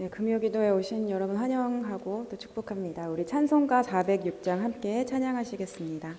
네, 금요기도에 오신 여러분 환영하고 또 축복합니다. 우리 찬송가 406장 함께 찬양하시겠습니다.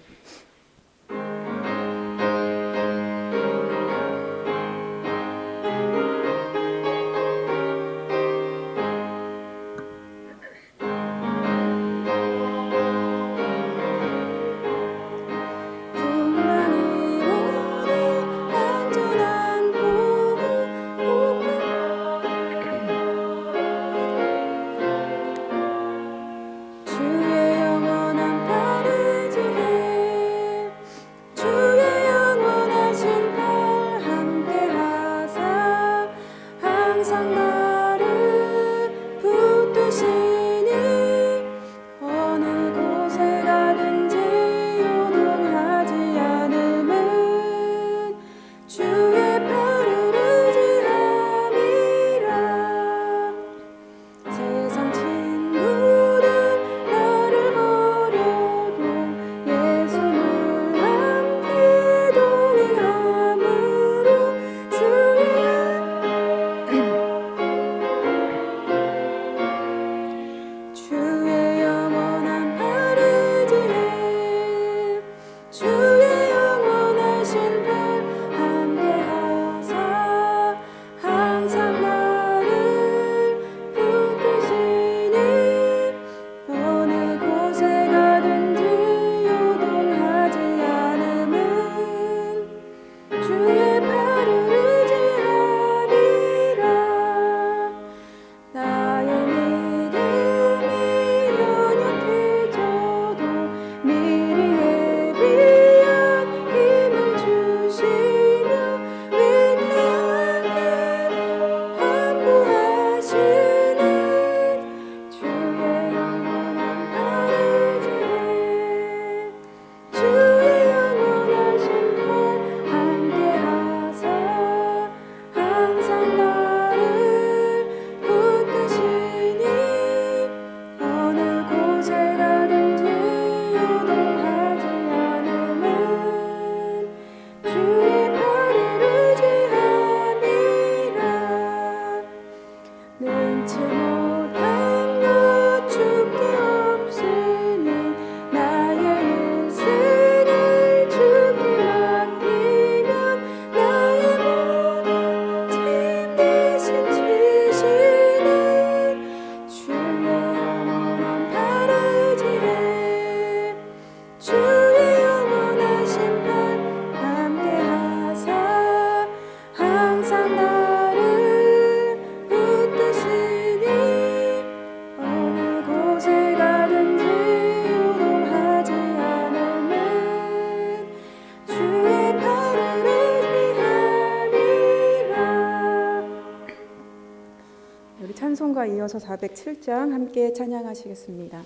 찬송가 이어서 407장 함께 찬양하시겠습니다.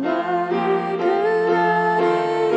영원의 그날에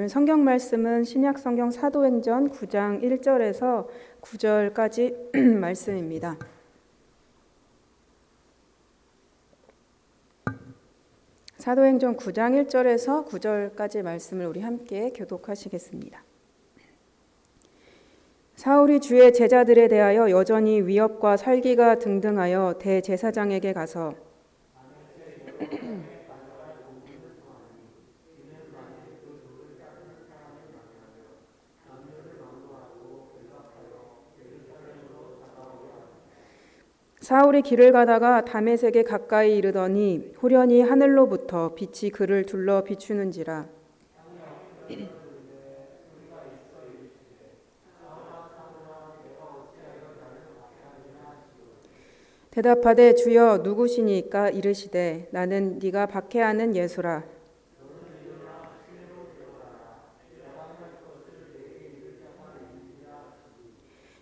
오늘 성경 말씀은 신약 성경 사도행전 9장 1절에서 9절까지 말씀입니다. 사도행전 9장 1절에서 9절까지 말씀을 우리 함께 교독하시겠습니다. 사울이 주의 제자들에 대하여 여전히 위협과 살기가 등등하여 대제사장에게 가서 사울이 길을 가다가 다메섹에 가까이 이르더니 후련히 하늘로부터 빛이 그를 둘러 비추는지라. 대답하되 주여 누구시니까 이르시되 나는 네가 박해하는 예수라.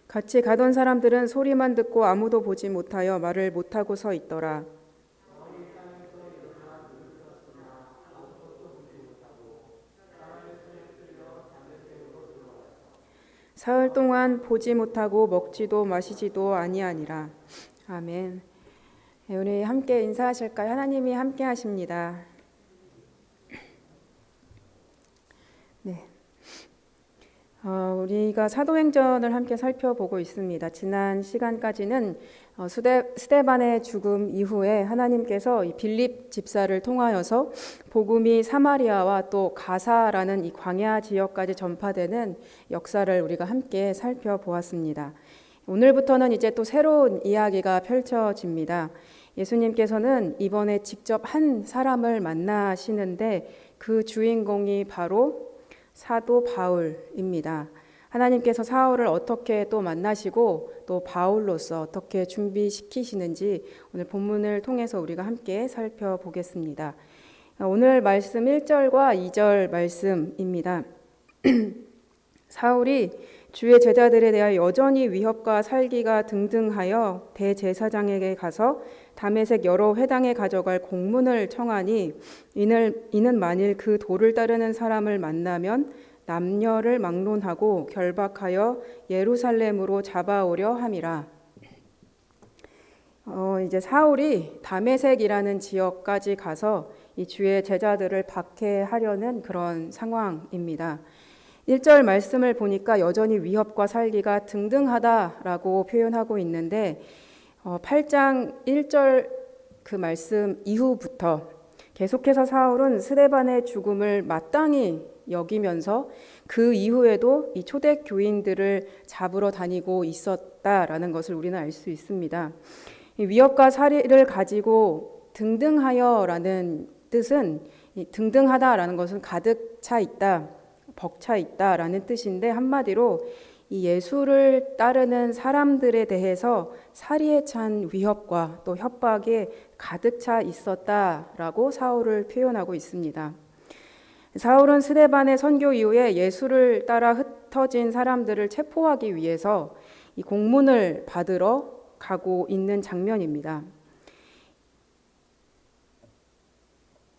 같이 가던 사람들은 소리만 듣고 아무도 보지 못하여 말을 못하고 서 있더라. 사흘 동안 보지 못하고 먹지도 마시지도 아니하니라. 아멘. 우리 함께 인사하실까요? 하나님이 함께 하십니다. 네. 우리가 사도행전을 함께 살펴보고 있습니다. 지난 시간까지는 스데반의 죽음 이후에 하나님께서 이 빌립 집사를 통하여서 복음이 사마리아와 또 가사라는 이 광야 지역까지 전파되는 역사를 우리가 함께 살펴보았습니다. 오늘부터는 이제 또 새로운 이야기가 펼쳐집니다. 예수님께서는 이번에 직접 한 사람을 만나시는데 그 주인공이 바로 사도 바울입니다. 하나님께서 사울을 어떻게 또 만나시고 또 바울로서 어떻게 준비시키시는지 오늘 본문을 통해서 우리가 함께 살펴보겠습니다. 오늘 말씀 1절과 2절 말씀입니다. 사울이 주의 제자들에 대하여 여전히 위협과 살기가 등등하여 대제사장에게 가서 다메섹 여러 회당에 가져갈 공문을 청하니 이는 만일 그 도를 따르는 사람을 만나면 남녀를 막론하고 결박하여 예루살렘으로 잡아오려 함이라. 이제 사울이 다메섹이라는 지역까지 가서 이 주의 제자들을 박해하려는 그런 상황입니다. 1절 말씀을 보니까 여전히 위협과 살기가 등등하다라고 표현하고 있는데 8장 1절 그 말씀 이후부터 계속해서 사울은 스데반의 죽음을 마땅히 여기면서 그 이후에도 이 초대 교인들을 잡으러 다니고 있었다라는 것을 우리는 알 수 있습니다. 이 위협과 살이를 가지고 등등하여라는 뜻은 등등하다라는 것은 가득 차 있다, 벅차 있다라는 뜻인데 한마디로 이 예수를 따르는 사람들에 대해서 살이에 찬 위협과 또 협박에 가득 차 있었다라고 사울을 표현하고 있습니다. 사울은 스데반의 선교 이후에 예수를 따라 흩어진 사람들을 체포하기 위해서 이 공문을 받으러 가고 있는 장면입니다.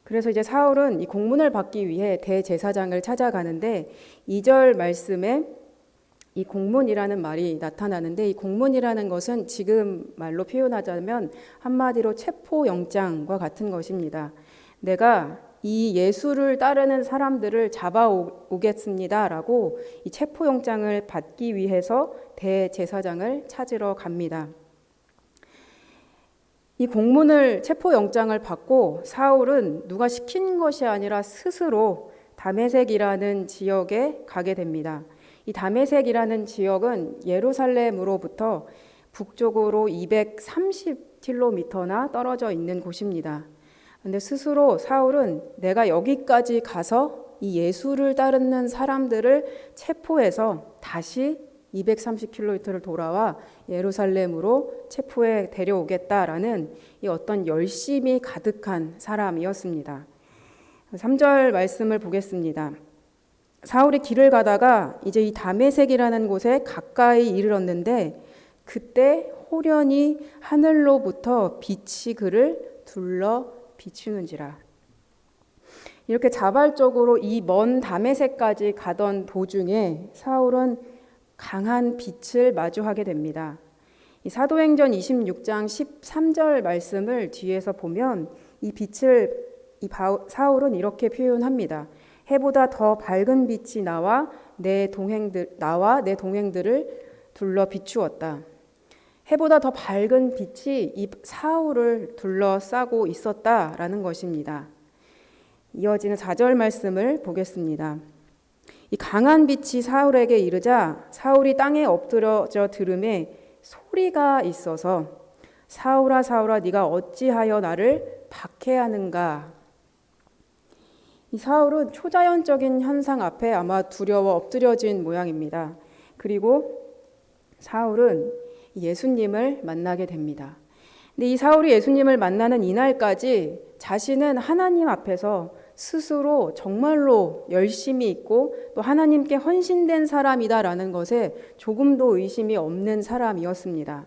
그래서 이제 사울은 이 공문을 받기 위해 대제사장을 찾아가는데 2절 말씀에 이 공문이라는 말이 나타나는데 이 공문이라는 것은 지금 말로 표현하자면 한마디로 체포영장과 같은 것입니다. 내가 이 예수를 따르는 사람들을 잡아오겠습니다라고 이 체포영장을 받기 위해서 대제사장을 찾으러 갑니다. 이 공문을 체포영장을 받고 사울은 누가 시킨 것이 아니라 스스로 다메섹이라는 지역에 가게 됩니다. 이 다메섹이라는 지역은 예루살렘으로부터 북쪽으로 230km나 떨어져 있는 곳입니다. 그런데 스스로 사울은 내가 여기까지 가서 이 예수를 따르는 사람들을 체포해서 다시 230km를 돌아와 예루살렘으로 체포해 데려오겠다라는 이 어떤 열심이 가득한 사람이었습니다. 3절 말씀을 보겠습니다. 사울이 길을 가다가 이제 이 다메섹이라는 곳에 가까이 이르렀는데 그때 호련히 하늘로부터 빛이 그를 둘러 비추는지라. 이렇게 자발적으로 이 먼 다메섹까지 가던 도중에 사울은 강한 빛을 마주하게 됩니다. 이 사도행전 26장 13절 말씀을 뒤에서 보면 이 빛을 사울은 이렇게 표현합니다. 해보다 더 밝은 빛이 나와 내 동행들을 둘러 비추었다. 해보다 더 밝은 빛이 이 사울을 둘러싸고 있었다라는 것입니다. 이어지는 4절 말씀을 보겠습니다. 이 강한 빛이 사울에게 이르자 사울이 땅에 엎드러져 들음에 소리가 있어서 사울아 사울아 네가 어찌하여 나를 박해하는가. 이 사울은 초자연적인 현상 앞에 아마 두려워 엎드려진 모양입니다. 그리고 사울은 예수님을 만나게 됩니다. 근데 이 사울이 예수님을 만나는 이날까지 자신은 하나님 앞에서 스스로 정말로 열심히 있고 또 하나님께 헌신된 사람이다라는 것에 조금도 의심이 없는 사람이었습니다.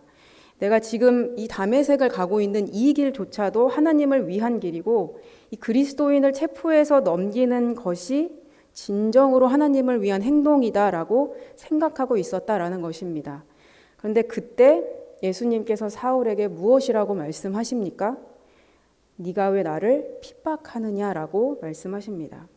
내가 지금 이 다메섹을 가고 있는 이 길조차도 하나님을 위한 길이고 이 그리스도인을 체포해서 넘기는 것이 진정으로 하나님을 위한 행동이다라고 생각하고 있었다라는 것입니다. 그런데 그때 예수님께서 사울에게 무엇이라고 말씀하십니까? 네가 왜 나를 핍박하느냐라고 말씀하십니다.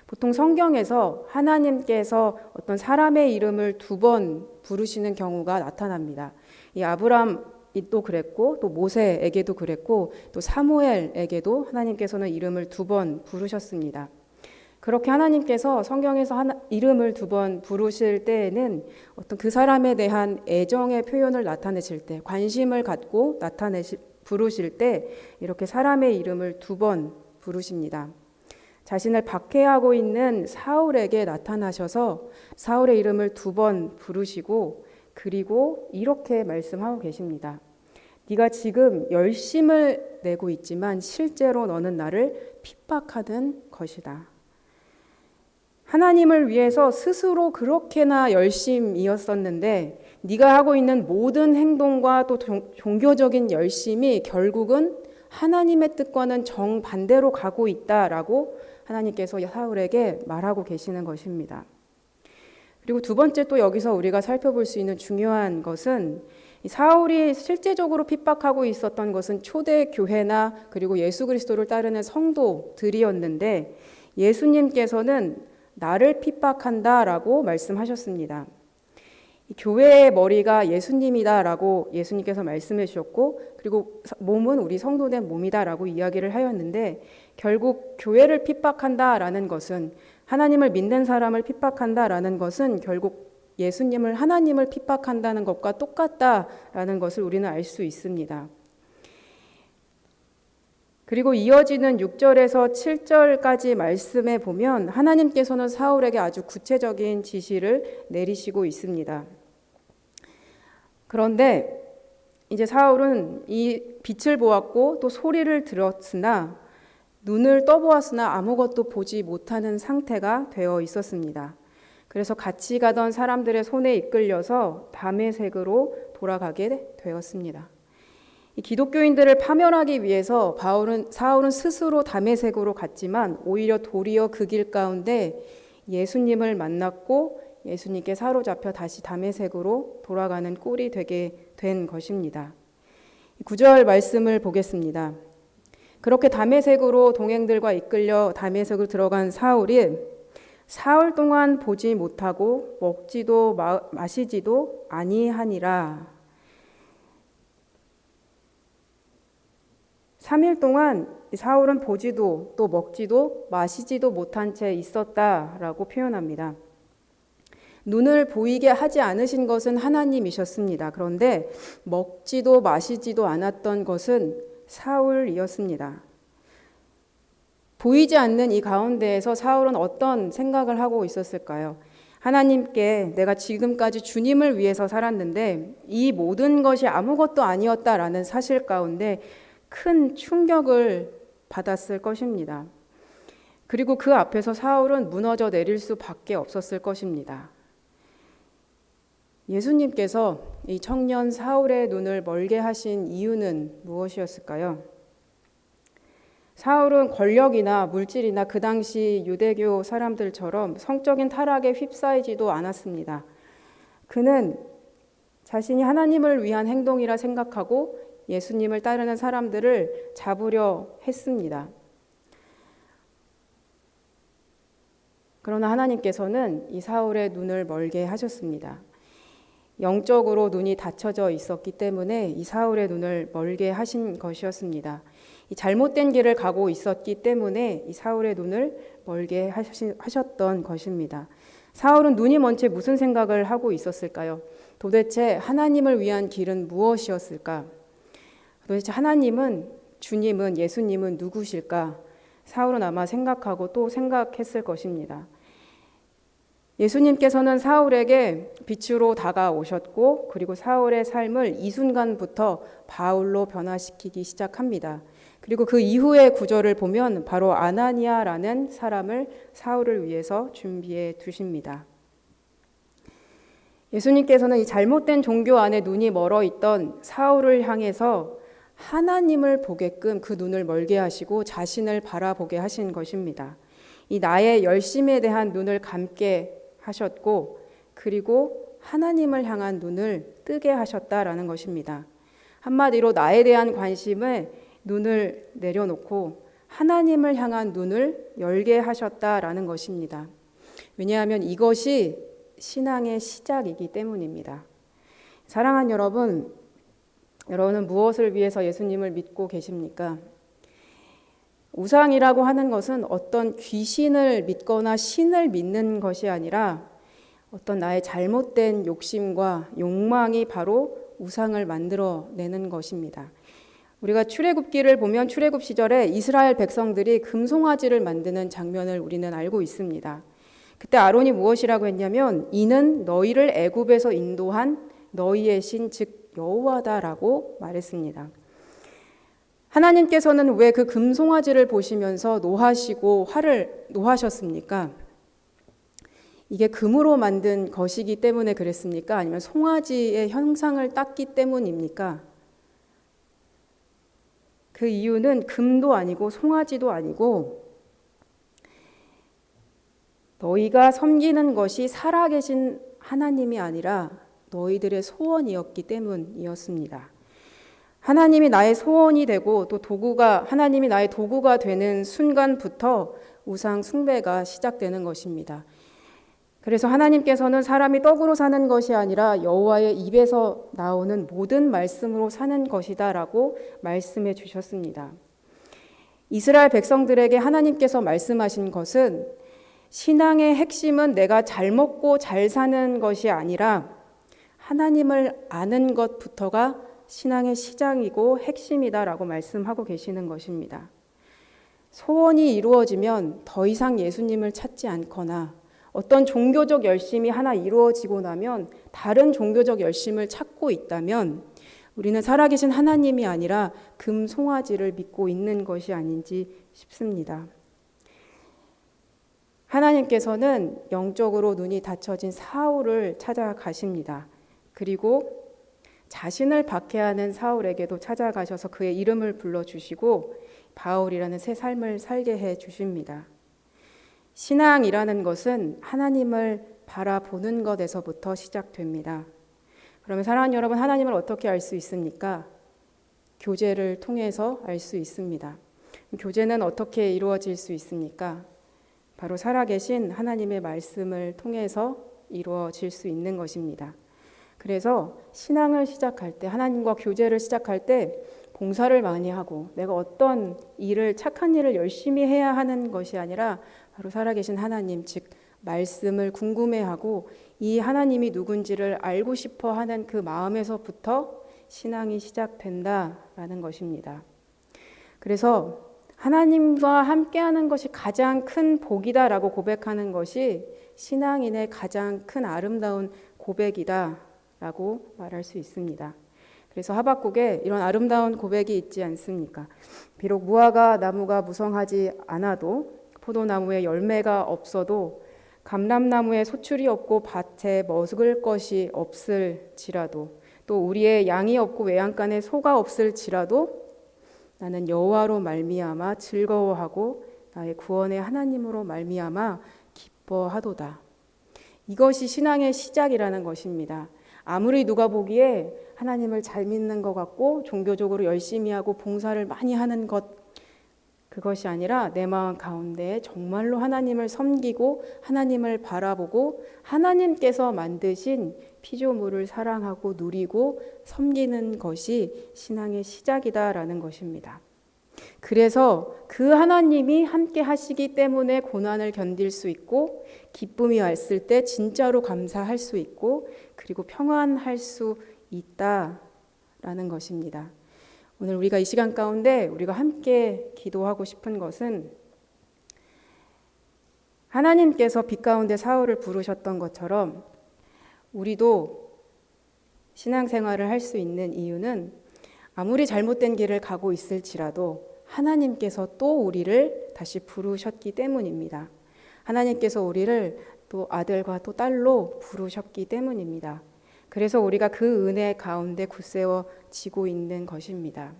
보통 성경에서 하나님께서 어떤 사람의 이름을 2번 부르시는 경우가 나타납니다. 이 아브람이 또 그랬고 또 모세에게도 그랬고 또 사무엘에게도 하나님께서는 이름을 2번 부르셨습니다. 그렇게 하나님께서 성경에서 이름을 2번 부르실 때에는 어떤 그 사람에 대한 애정의 표현을 나타내실 때, 관심을 갖고 부르실 때 이렇게 사람의 이름을 2번 부르십니다. 자신을 박해하고 있는 사울에게 나타나셔서 사울의 이름을 2번 부르시고 그리고 이렇게 말씀하고 계십니다. 네가 지금 열심을 내고 있지만 실제로 너는 나를 핍박하는 것이다. 하나님을 위해서 스스로 그렇게나 열심이었었는데 네가 하고 있는 모든 행동과 또 종교적인 열심이 결국은 하나님의 뜻과는 정반대로 가고 있다라고 하나님께서 사울에게 말하고 계시는 것입니다. 그리고 2번째 또 여기서 우리가 살펴볼 수 있는 중요한 것은 사울이 실제적으로 핍박하고 있었던 것은 초대 교회나 그리고 예수 그리스도를 따르는 성도들이었는데 예수님께서는 나를 핍박한다라고 말씀하셨습니다. 교회의 머리가 예수님이다라고 예수님께서 말씀해 주셨고 그리고 몸은 우리 성도된 몸이다라고 이야기를 하였는데 결국 교회를 핍박한다라는 것은 하나님을 믿는 사람을 핍박한다라는 것은 결국 예수님을 하나님을 핍박한다는 것과 똑같다라는 것을 우리는 알 수 있습니다. 그리고 이어지는 6절에서 7절까지 말씀에 보면 하나님께서는 사울에게 아주 구체적인 지시를 내리시고 있습니다. 그런데 이제 사울은 이 빛을 보았고 또 소리를 들었으나 눈을 떠보았으나 아무것도 보지 못하는 상태가 되어 있었습니다. 그래서 같이 가던 사람들의 손에 이끌려서 다메섹으로 돌아가게 되었습니다. 이 기독교인들을 파멸하기 위해서 사울은 스스로 다메섹으로 갔지만 오히려 도리어 그 길 가운데 예수님을 만났고 예수님께 사로잡혀 다시 다메섹으로 돌아가는 꼴이 되게 된 것입니다. 9절 말씀을 보겠습니다. 그렇게 다메섹으로 동행들과 이끌려 다메섹으로 들어간 사울이 사흘 동안 보지 못하고 먹지도 마시지도 아니하니라. 3일 동안 사울은 보지도 또 먹지도 마시지도 못한 채 있었다라고 표현합니다. 눈을 보이게 하지 않으신 것은 하나님이셨습니다. 그런데 먹지도 마시지도 않았던 것은 사울이었습니다. 보이지 않는 이 가운데에서 사울은 어떤 생각을 하고 있었을까요? 하나님께 내가 지금까지 주님을 위해서 살았는데 이 모든 것이 아무것도 아니었다라는 사실 가운데 큰 충격을 받았을 것입니다. 그리고 그 앞에서 사울은 무너져 내릴 수밖에 없었을 것입니다. 예수님께서 이 청년 사울의 눈을 멀게 하신 이유는 무엇이었을까요? 사울은 권력이나 물질이나 그 당시 유대교 사람들처럼 성적인 타락에 휩싸이지도 않았습니다. 그는 자신이 하나님을 위한 행동이라 생각하고 예수님을 따르는 사람들을 잡으려 했습니다. 그러나 하나님께서는 이 사울의 눈을 멀게 하셨습니다. 영적으로 눈이 닫혀져 있었기 때문에 이 사울의 눈을 멀게 하신 것이었습니다. 이 잘못된 길을 가고 있었기 때문에 이 사울의 눈을 멀게 하셨던 것입니다. 사울은 눈이 먼 채 무슨 생각을 하고 있었을까요? 도대체 하나님을 위한 길은 무엇이었을까? 도대체 하나님은, 주님은, 예수님은 누구실까? 사울은 아마 생각하고 또 생각했을 것입니다. 예수님께서는 사울에게 빛으로 다가오셨고 그리고 사울의 삶을 이 순간부터 바울로 변화시키기 시작합니다. 그리고 그 이후의 구절을 보면 바로 아나니아라는 사람을 사울을 위해서 준비해 두십니다. 예수님께서는 이 잘못된 종교 안에 눈이 멀어 있던 사울을 향해서 하나님을 보게끔 그 눈을 멀게 하시고 자신을 바라보게 하신 것입니다. 이 나의 열심에 대한 눈을 감게 하셨고 그리고 하나님을 향한 눈을 뜨게 하셨다라는 것입니다. 한마디로 나에 대한 관심에 눈을 내려놓고 하나님을 향한 눈을 열게 하셨다라는 것입니다. 왜냐하면 이것이 신앙의 시작이기 때문입니다. 사랑하는 여러분, 여러분은 무엇을 위해서 예수님을 믿고 계십니까? 우상이라고 하는 것은 어떤 귀신을 믿거나 신을 믿는 것이 아니라 어떤 나의 잘못된 욕심과 욕망이 바로 우상을 만들어내는 것입니다. 우리가 출애굽기를 보면 출애굽 시절에 이스라엘 백성들이 금송아지를 만드는 장면을 우리는 알고 있습니다. 그때 아론이 무엇이라고 했냐면 이는 너희를 애굽에서 인도한 너희의 신 즉 여호와다라고 말했습니다. 하나님께서는 왜 그 금송아지를 보시면서 노하시고 화를 노하셨습니까? 이게 금으로 만든 것이기 때문에 그랬습니까? 아니면 송아지의 형상을 땄기 때문입니까? 그 이유는 금도 아니고 송아지도 아니고 너희가 섬기는 것이 살아계신 하나님이 아니라 너희들의 소원이었기 때문이었습니다. 하나님이 나의 소원이 되고 또 하나님이 나의 도구가 되는 순간부터 우상 숭배가 시작되는 것입니다. 그래서 하나님께서는 사람이 떡으로 사는 것이 아니라 여호와의 입에서 나오는 모든 말씀으로 사는 것이다라고 말씀해 주셨습니다. 이스라엘 백성들에게 하나님께서 말씀하신 것은 신앙의 핵심은 내가 잘 먹고 잘 사는 것이 아니라 하나님을 아는 것부터가 신앙의 시작이고 핵심이다라고 말씀하고 계시는 것입니다. 소원이 이루어지면 더 이상 예수님을 찾지 않거나 어떤 종교적 열심이 하나 이루어지고 나면 다른 종교적 열심을 찾고 있다면 우리는 살아계신 하나님이 아니라 금송아지를 믿고 있는 것이 아닌지 싶습니다. 하나님께서는 영적으로 눈이 닫혀진 사울을 찾아가십니다. 그리고 자신을 박해하는 사울에게도 찾아가셔서 그의 이름을 불러주시고 바울이라는 새 삶을 살게 해주십니다. 신앙이라는 것은 하나님을 바라보는 것에서부터 시작됩니다. 그러면 사랑하는 여러분, 하나님을 어떻게 알 수 있습니까? 교제를 통해서 알 수 있습니다. 교제는 어떻게 이루어질 수 있습니까? 바로 살아계신 하나님의 말씀을 통해서 이루어질 수 있는 것입니다. 그래서 신앙을 시작할 때, 하나님과 교제를 시작할 때 봉사를 많이 하고 내가 어떤 일을, 착한 일을 열심히 해야 하는 것이 아니라 바로 살아계신 하나님, 즉 말씀을 궁금해하고 이 하나님이 누군지를 알고 싶어 하는 그 마음에서부터 신앙이 시작된다라는 것입니다. 그래서 하나님과 함께하는 것이 가장 큰 복이다라고 고백하는 것이 신앙인의 가장 큰 아름다운 고백이다라고 말할 수 있습니다. 그래서 하박국에 이런 아름다운 고백이 있지 않습니까? 비록 무화과 나무가 무성하지 않아도 포도나무에 열매가 없어도 감람나무에 소출이 없고 밭에 먹을 것이 없을지라도 또 우리의 양이 없고 외양간에 소가 없을지라도 나는 여호와로 말미암아 즐거워하고 나의 구원의 하나님으로 말미암아 기뻐하도다. 이것이 신앙의 시작이라는 것입니다. 아무리 누가 보기에 하나님을 잘 믿는 것 같고 종교적으로 열심히 하고 봉사를 많이 하는 그것이 아니라 내 마음 가운데 정말로 하나님을 섬기고 하나님을 바라보고 하나님께서 만드신 피조물을 사랑하고 누리고 섬기는 것이 신앙의 시작이다라는 것입니다. 그래서 그 하나님이 함께 하시기 때문에 고난을 견딜 수 있고 기쁨이 왔을 때 진짜로 감사할 수 있고 그리고 평안할 수 있다라는 것입니다. 오늘 우리가 이 시간 가운데 우리가 함께 기도하고 싶은 것은 하나님께서 빛 가운데 사울을 부르셨던 것처럼 우리도 신앙생활을 할 수 있는 이유는 아무리 잘못된 길을 가고 있을지라도 하나님께서 또 우리를 다시 부르셨기 때문입니다. 하나님께서 우리를 또 아들과 또 딸로 부르셨기 때문입니다. 그래서 우리가 그 은혜 가운데 굳세워지고 있는 것입니다.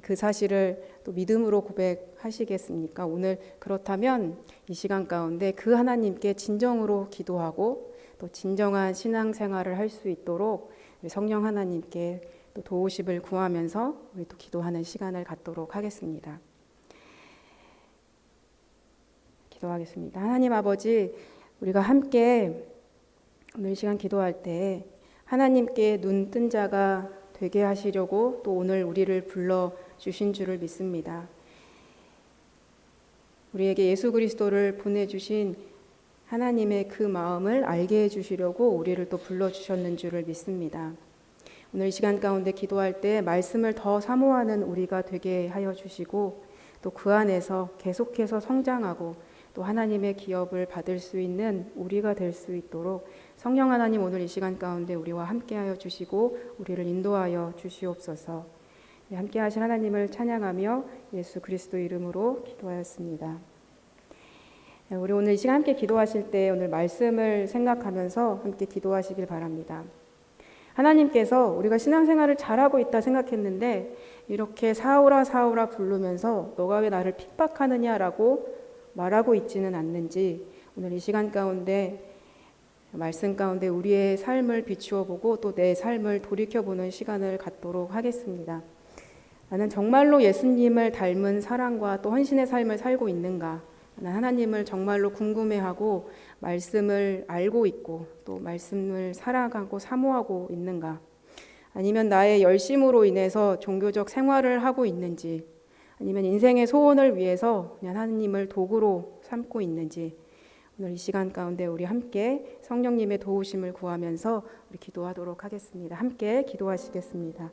그 사실을 또 믿음으로 고백하시겠습니까? 오늘 그렇다면 이 시간 가운데 그 하나님께 진정으로 기도하고 또 진정한 신앙생활을 할 수 있도록 성령 하나님께 또 도우심을 구하면서 우리 또 기도하는 시간을 갖도록 하겠습니다. 기도하겠습니다. 하나님 아버지, 우리가 함께 오늘 이 시간 기도할 때 하나님께 눈 뜬 자가 되게 하시려고 또 오늘 우리를 불러주신 줄을 믿습니다. 우리에게 예수 그리스도를 보내주신 하나님의 그 마음을 알게 해주시려고 우리를 또 불러주셨는 줄을 믿습니다. 오늘 이 시간 가운데 기도할 때 말씀을 더 사모하는 우리가 되게 하여 주시고 또 그 안에서 계속해서 성장하고 또 하나님의 기업을 받을 수 있는 우리가 될 수 있도록 성령 하나님 오늘 이 시간 가운데 우리와 함께하여 주시고 우리를 인도하여 주시옵소서. 함께 하신 하나님을 찬양하며 예수 그리스도 이름으로 기도하였습니다. 우리 오늘 이 시간 함께 기도하실 때 오늘 말씀을 생각하면서 함께 기도하시길 바랍니다. 하나님께서 우리가 신앙생활을 잘하고 있다 생각했는데 이렇게 사울아 사울아 부르면서 너가 왜 나를 핍박하느냐라고 말하고 있지는 않는지 오늘 이 시간 가운데 말씀 가운데 우리의 삶을 비추어 보고 또 내 삶을 돌이켜보는 시간을 갖도록 하겠습니다. 나는 정말로 예수님을 닮은 사랑과 또 헌신의 삶을 살고 있는가? 나는 하나님을 정말로 궁금해하고 말씀을 알고 있고 또 말씀을 살아가고 사모하고 있는가? 아니면 나의 열심으로 인해서 종교적 생활을 하고 있는지 아니면 인생의 소원을 위해서 그냥 하나님을 도구로 삼고 있는지 오늘 이 시간 가운데 우리 함께 성령님의 도우심을 구하면서 우리 기도하도록 하겠습니다. 함께 기도하시겠습니다.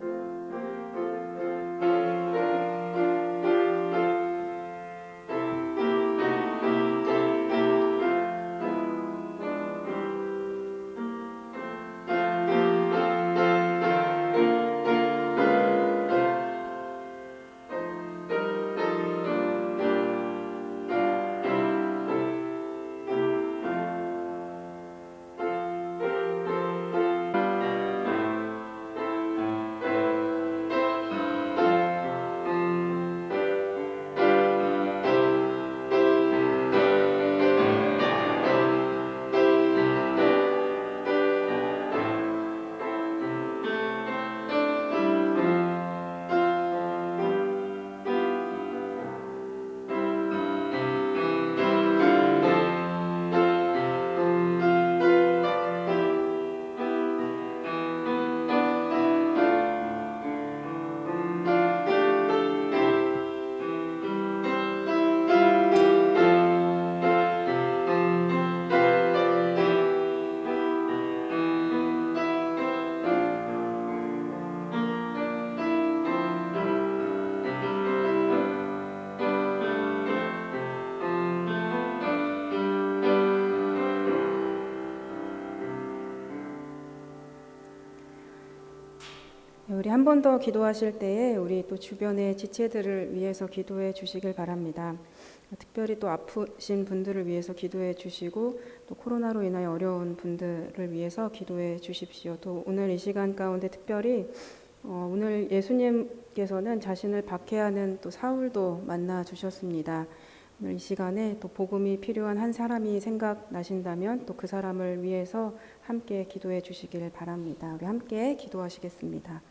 우리 한 번 더 기도하실 때에 우리 또 주변의 지체들을 위해서 기도해 주시길 바랍니다. 특별히 또 아프신 분들을 위해서 기도해 주시고 또 코로나로 인하여 어려운 분들을 위해서 기도해 주십시오. 또 오늘 이 시간 가운데 특별히 오늘 예수님께서는 자신을 박해하는 또 사울도 만나 주셨습니다. 오늘 이 시간에 또 복음이 필요한 한 사람이 생각나신다면 또 그 사람을 위해서 함께 기도해 주시길 바랍니다. 우리 함께 기도하시겠습니다.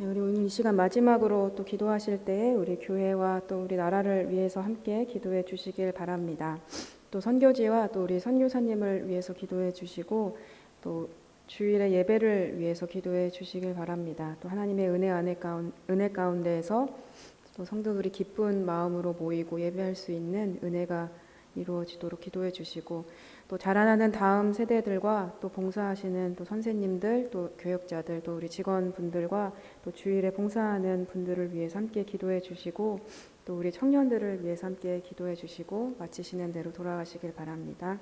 우리 오늘 이 시간 마지막으로 또 기도하실 때에 우리 교회와 또 우리 나라를 위해서 함께 기도해 주시길 바랍니다. 또 선교지와 또 우리 선교사님을 위해서 기도해 주시고 또 주일의 예배를 위해서 기도해 주시길 바랍니다. 또 하나님의 은혜 가운데에서 또 성도들이 기쁜 마음으로 모이고 예배할 수 있는 은혜가 이루어지도록 기도해 주시고 또 자라나는 다음 세대들과 또 봉사하시는 또 선생님들 또 교역자들 또 우리 직원분들과 또 주일에 봉사하는 분들을 위해서 함께 기도해 주시고 또 우리 청년들을 위해서 함께 기도해 주시고 마치시는 대로 돌아가시길 바랍니다.